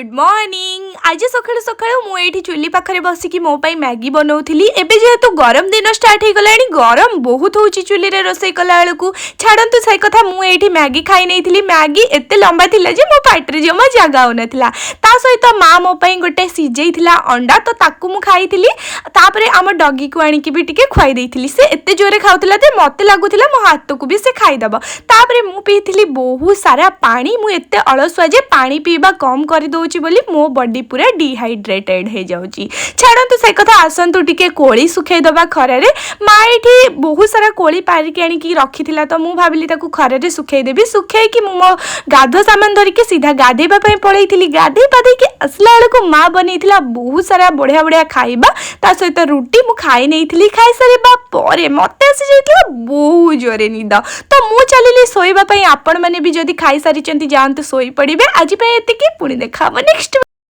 Good morning. आज सकाळु सकाळु मु एठी चुली पाखरे बसिकी मो पाई मैगी बनाउथिली। एबे जेहेतु गरम दिन स्टार्ट हो गलानी, गरम बहुत होउची चुली रे रोसई कला बेलकु। छाड़ंतु से कथा, मु एठी मैगी खाई नैथिली। मैगी एते लंबा थिला जे मो पाटरे जमा जागा होनथिला। ता सहित माँ मो पाई गोटे सिजेइथिला अंडा, तो ताकू मु खाइथिली। तापरे आम डॉगी को आनिकी भी टिके खुआई देइथिली। से एते जोरे खाउथिला जे मते लागुथिला मो हाथ को भी से खाई दबो। तापरे मु पीथिली बहुत सारा पानी। मु एते अलसुआ जे पानी पीबा कम कर दउची बोली मो बॉडी पूरा डिहाइड्रेटेड हो जाउची। छाड़ंतु से कथा, आसंतु टिके कोली सुखाई दबा खरा रे। माँ एठी बहुत सारा कोली पारिकी आनिकी रखिथिला, तो मु भाबिली ताकू खरा रे सुखाई देबी। सुखाई कि मु मो गाधो सामान धरिके सीधा गाधेबा पई पळैथिली। गाधे पाधे के असला बेलकु माँ बनैथिला बहुत सारा बढ़िया बढ़िया खाइबा। ता सहित रुटी मु खाई नैथिली। खाई सारिबा परे मते आसी जाइथिला बहुत जोरे निद। तो मु चलिली सोइबा पई। आपण माने भी जदी खाई सारिचंती जांतु सोई पड़िबे। आज पे एतिकी, पुणी देखा नेक्स्ट।